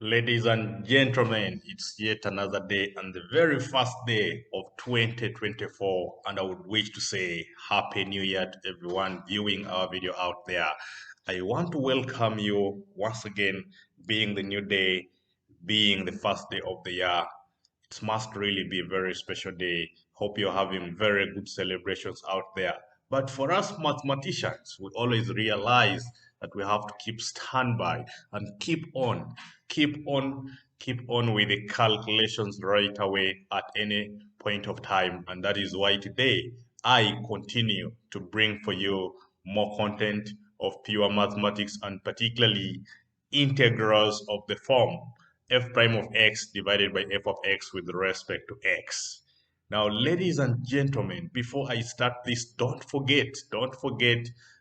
Ladies and gentlemen, it's yet another day and the very first day of 2024. And I would wish to say Happy New Year to everyone viewing our video out there. I want to welcome you once again, being the new day, being the first day of the year. It must really be a very special day. Hope you're having very good celebrations out there. But for us mathematicians, we always realize that we have to keep standby and keep on with the calculations right away at any point of time. And that is why today I continue to bring for you more content of pure mathematics and particularly integrals of the form f prime of x divided by f of x with respect to x. Now, ladies and gentlemen, before I start this, don't forget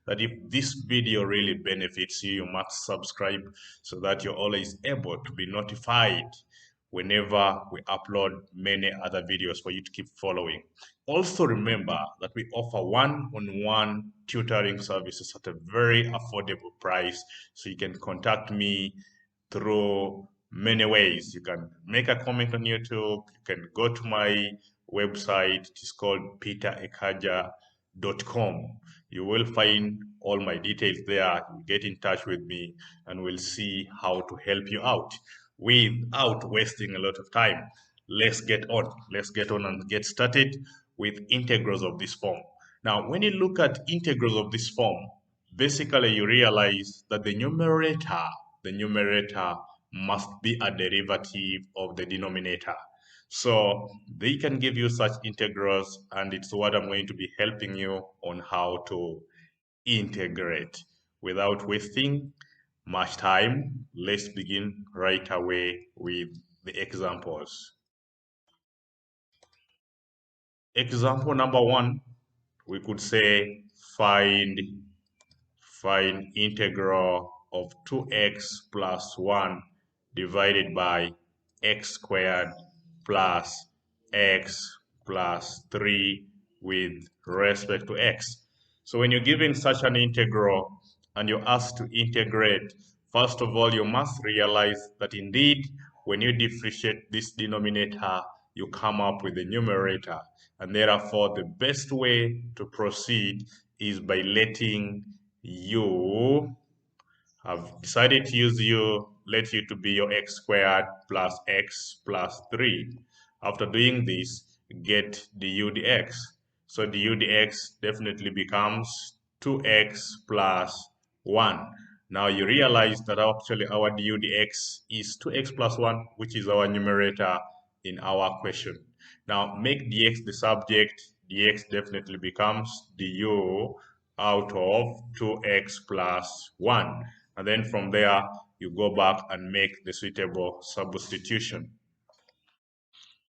that if this video really benefits you, you must subscribe so that you're always able to be notified whenever we upload many other videos for you to keep following. Also remember that we offer one-on-one tutoring services at a very affordable price, so you can contact me through many ways. You can make a comment on YouTube. You can go to my website. It is called peterekaja.com. You will find all my details there. You get in touch with me and we'll see how to help you out without wasting a lot of time. Let's get on. Let's get on and get started with integrals of this form. Now, when you look at integrals of this form, basically you realize that the numerator must be a derivative of the denominator. So they can give you such integrals, and it's what I'm going to be helping you on how to integrate. Without wasting much time, let's begin right away with the examples. Example number one, we could say find integral of 2x plus 1 divided by x squared plus x plus 3 with respect to x. So when you're given such an integral and you're asked to integrate, first of all, you must realize that indeed, when you differentiate this denominator, you come up with the numerator. And therefore, the best way to proceed is by letting u have decided to use let u to be your x squared plus x plus 3. After doing this, get du dx. So du dx definitely becomes 2x plus 1. Now you realize that actually our du dx is 2x plus 1, which is our numerator in our question. Now make dx the subject. Dx definitely becomes du out of 2x plus 1. And then from there, you go back and make the suitable substitution.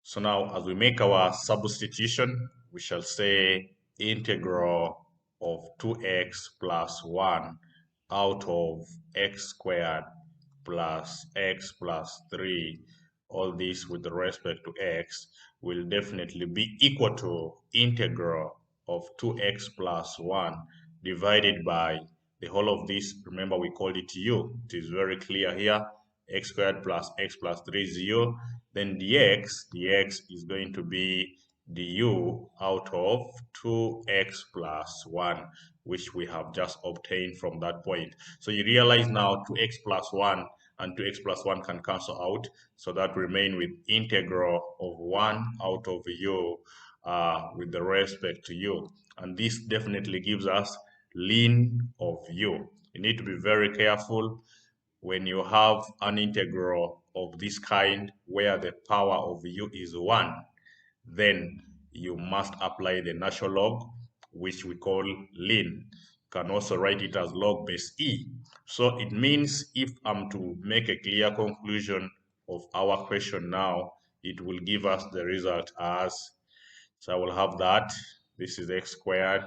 So now, as we make our substitution, we shall say integral of 2x plus 1 out of x squared plus x plus 3, all this with respect to x, will definitely be equal to integral of 2x plus 1 divided by the whole of this. Remember, we called it u. It is very clear here. X squared plus x plus 3 is u. Then dx is going to be du out of 2x plus 1, which we have just obtained from that point. So you realize now 2x plus 1 and 2x plus 1 can cancel out. So that remain with integral of 1 out of u with the respect to u. And this definitely gives us ln of u. You need to be very careful when you have an integral of this kind where the power of u is 1, then you must apply the natural log, which we call ln. You can also write it as log base e. So it means if I'm to make a clear conclusion of our question now, it will give us the result as, so I will have that this is x squared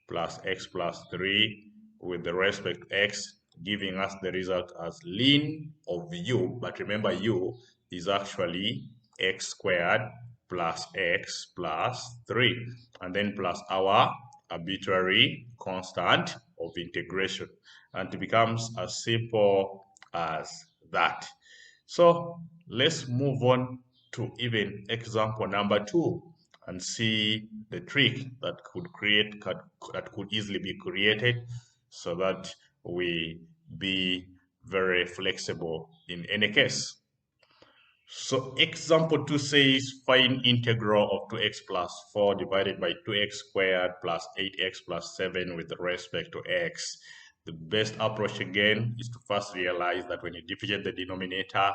plus x plus 3 with the respect to x, giving us the result as ln of u. But remember, u is actually x squared plus x plus 3, and then plus our arbitrary constant of integration. And it becomes as simple as that. So let's move on to even example number 2 and see the trick that that could easily be created so that we be very flexible in any case. So example 2 says find integral of 2x plus 4 divided by 2x squared plus 8x plus 7 with respect to x. The best approach again is to first realize that when you differentiate the denominator,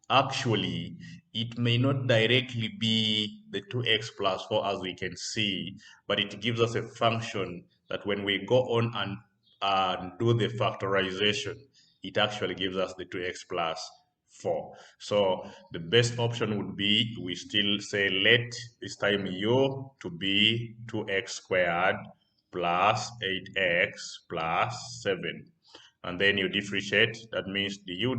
actually it may not directly be the 2x plus 4 as we can see, but it gives us a function that when we go on and do the factorization, it actually gives us the 2x plus 4. So the best option would be we still say let this time u to be 2x squared plus 8x plus 7. And then you differentiate, that means the u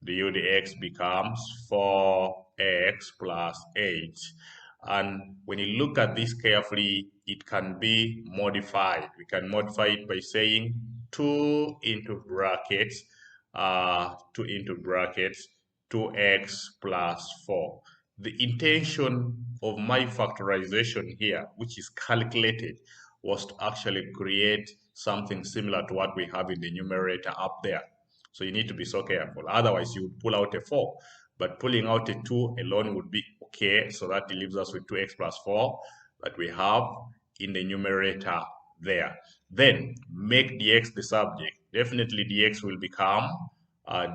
dx becomes 4x plus 8. And when you look at this carefully, it can be modified. We can modify it by saying 2 into brackets, 2 into brackets, 2x plus 4. The intention of my factorization here, which is calculated, was to actually create something similar to what we have in the numerator up there. So you need to be so careful. Otherwise, you would pull out a 4. But pulling out a 2 alone would be okay. So that leaves us with 2x plus 4 that we have in the numerator there. Then make dx the subject. Definitely dx will become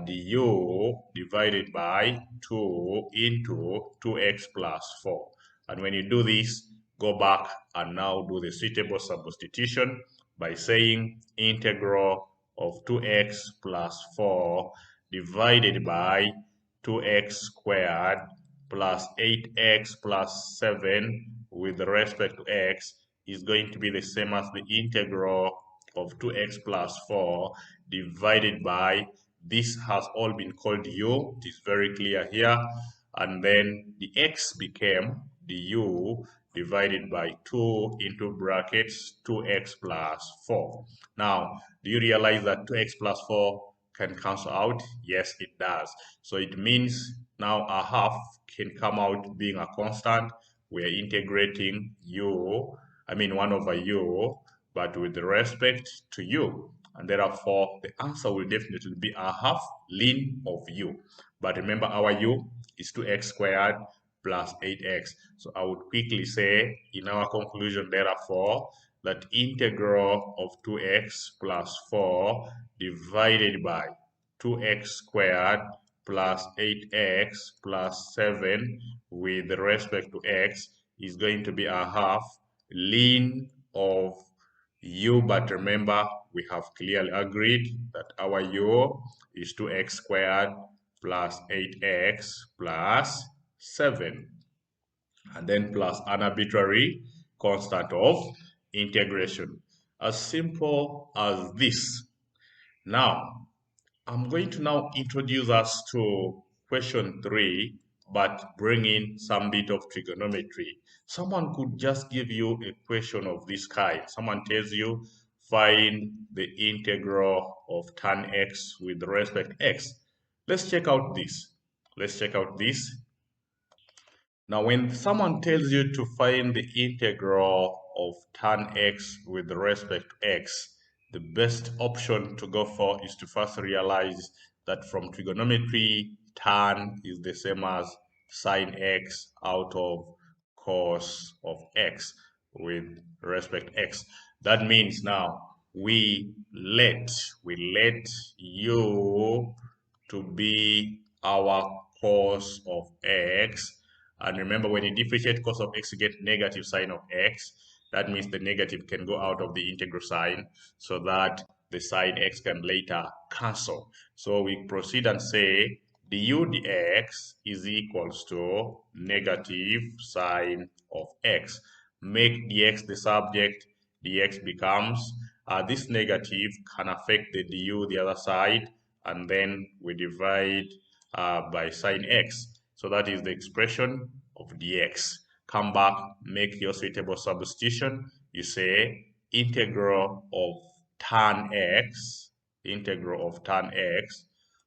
du divided by 2 into 2x plus 4. And when you do this, go back and now do the suitable substitution by saying integral of 2x plus 4 divided by 2x squared plus 8x plus 7 with respect to x is going to be the same as the integral of 2x plus 4 divided by, this has all been called u, it is very clear here, and then the x became the u divided by 2 into brackets 2x plus 4. Now, do you realize that 2x plus 4 can cancel out? Yes, it does. So it means now a half can come out being a constant. We are integrating u, 1 over u, but with respect to u. And therefore, the answer will definitely be a half ln of u. But remember, our u is 2x squared plus 8x. So I would quickly say in our conclusion, therefore, that integral of 2x plus 4 divided by 2x squared plus 8x plus 7 with respect to x is going to be a half ln of u, but remember we have clearly agreed that our u is 2x squared plus 8x plus 7, and then plus an arbitrary constant of integration. As simple as this. Now, I'm going to now introduce us to question 3, but bring in some bit of trigonometry. Someone could just give you a question of this kind. Someone tells you, find the integral of tan x with respect to x. Let's check out this. Let's check out this. Now, when someone tells you to find the integral of tan x with respect to x, the best option to go for is to first realize that from trigonometry, tan is the same as sine x out of cos of x with respect to x. That means now we let u to be our cos of x. And remember, when you differentiate cos of x, you get negative sine of x. That means the negative can go out of the integral sign so that the sine x can later cancel. So we proceed and say du dx is equals to negative sine of x. Make dx the subject, dx becomes, this negative can affect the du the other side, and then we divide by sine x. So that is the expression of dx. Come back, make your suitable substitution. You say integral of tan x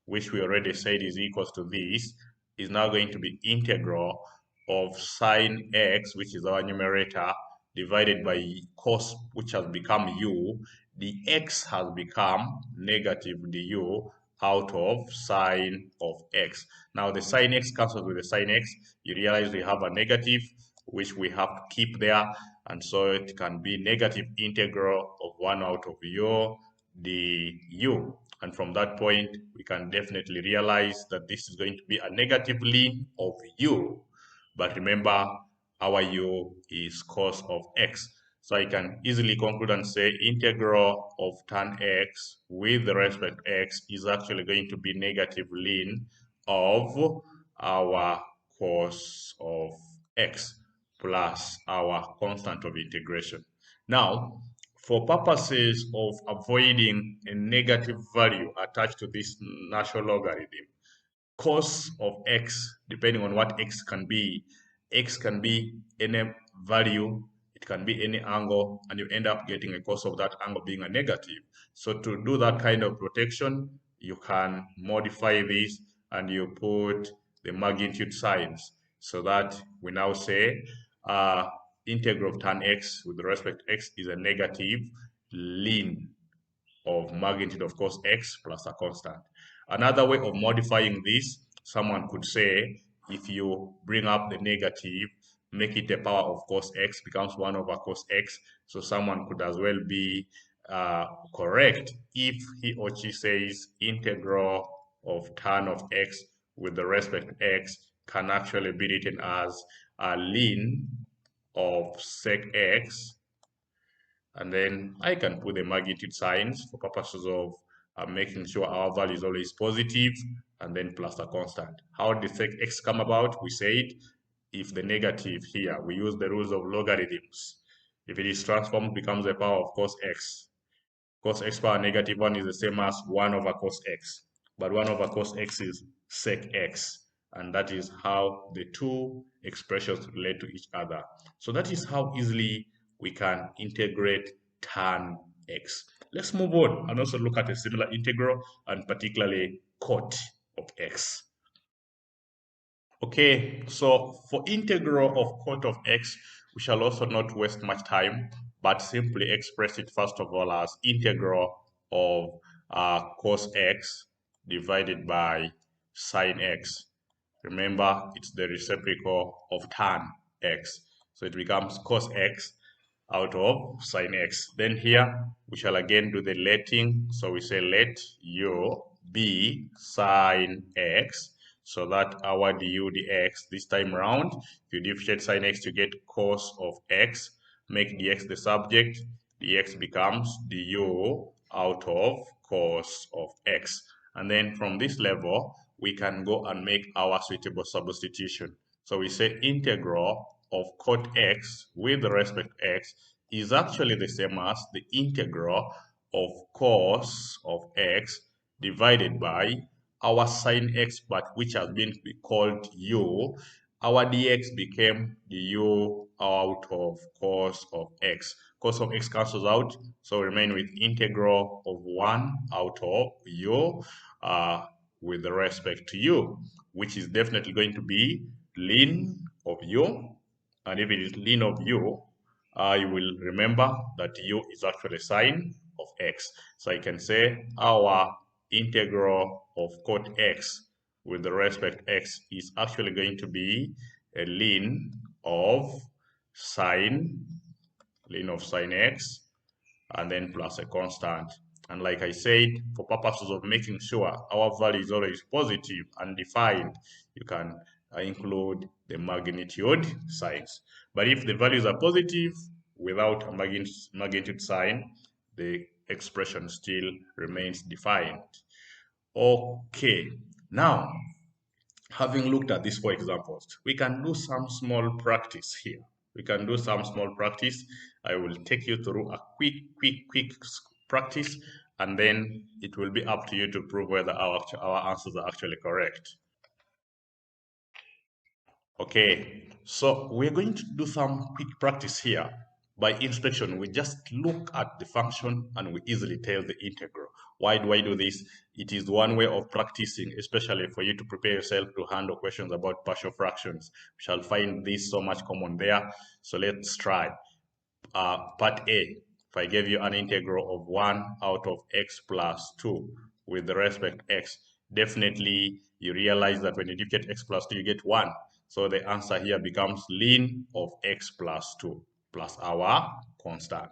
which we already said is equals to this, is now going to be integral of sine x, which is our numerator, divided by cos, which has become u. The x has become negative du out of sine of x. Now the sine x cancels with the sine x. You realize we have a negative, which we have to keep there. And so it can be negative integral of 1 out of u du. And from that point, we can definitely realize that this is going to be a negative ln of u. But remember, our u is cos of x. So I can easily conclude and say integral of tan x with respect to x is actually going to be negative ln of our cos of x plus our constant of integration. Now, for purposes of avoiding a negative value attached to this natural logarithm, cos of x, depending on what x can be any value, it can be any angle, and you end up getting a cos of that angle being a negative. So to do that kind of protection, you can modify this and you put the magnitude signs so that we now say integral of tan x with respect to x is a negative ln of magnitude of cos x plus a constant. Another way of modifying this, someone could say, if you bring up the negative, make it a power of cos x becomes 1 over cos x. So someone could as well be correct if he or she says integral of tan of x with the respect to x can actually be written as a ln of sec x, and then I can put the magnitude signs for purposes of making sure our value is always positive, and then plus a constant. How did sec x come about? We said if the negative here, we use the rules of logarithms. If it is transformed, it becomes a power of cos x. Cos x power negative 1 is the same as 1 over cos x. But 1 over cos x is sec x. And that is how the two expressions relate to each other. So that is how easily we can integrate tan x. Let's move on and also look at a similar integral, and particularly cot of x. Okay, so for integral of cot of x, we shall also not waste much time, but simply express it first of all as integral of cos x divided by sine x. Remember, it's the reciprocal of tan x. So it becomes cos x out of sine x. Then here, we shall again do the letting. So we say let u be sine x, so that our du dx this time round, if you differentiate sine x to get cos of x, make dx the subject, dx becomes du out of cos of x. And then from this level, we can go and make our suitable substitution. So we say integral of cot x with respect to x is actually the same as the integral of cos of x divided by our sine x, but which has been called u. Our dx became the u out of cos of x. Cos of x cancels out, so remain with integral of 1 out of u with respect to u, which is definitely going to be ln of u. And if it is ln of u, you will remember that u is actually sine of x. So I can say our integral of cot x with respect to x is actually going to be a ln of sine, ln of sine x, and then plus a constant. And like I said, for purposes of making sure our value is always positive and defined, you can include the magnitude signs. But if the values are positive without a magnitude sign, the expression still remains defined. Okay, now having looked at these four examples, we can do some small practice here. We can do some small practice. I will take you through a quick practice, and then it will be up to you to prove whether our answers are actually correct. Okay, so we're going to do some quick practice here. by inspection, we just look at the function and we easily tell the integral. Why do I do this? It is one way of practicing, especially for you to prepare yourself to handle questions about partial fractions. We shall find this so much common there. So let's try. Part A, if I gave you an integral of 1 out of x plus 2 with respect to x, definitely you realize that when you get x plus 2, you get 1. So the answer here becomes ln of x plus 2 plus our constant.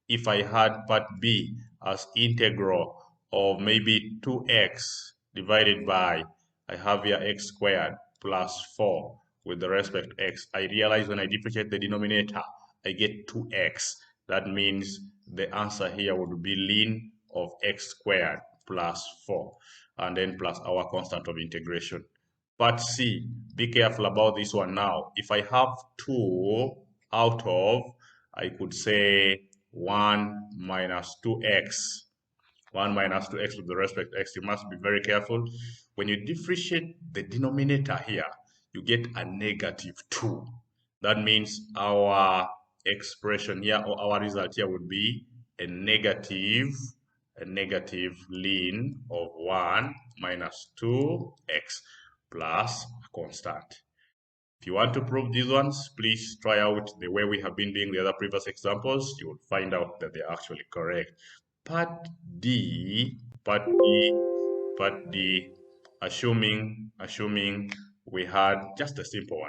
If I had part B as integral of maybe 2x divided by, I have here x squared plus 4 with respect to x, I realize when I differentiate the denominator, I get 2x. That means the answer here would be ln of x squared plus 4, and then plus our constant of integration. Part C, be careful about this one now. If I have 2 out of, I could say 1 minus 2x, 1 minus 2x with respect to x, you must be very careful. When you differentiate the denominator here, you get a negative 2. That means our expression here, or our result here, would be a negative ln of 1 minus 2x plus a constant. If you want to prove these ones, please try out the way we have been doing the other previous examples. You will find out that they're actually correct. Part D, part D, part D, assuming we had just a simple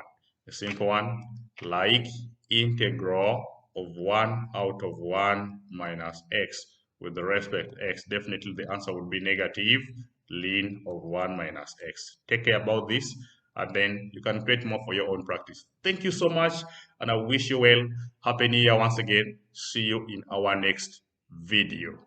one, like integral of 1 out of 1 minus x with respect to x. Definitely the answer would be negative ln of 1 minus x. Take care about this, and then you can create more for your own practice. Thank you so much, and I wish you well. Happy New Year once again. See you in our next video.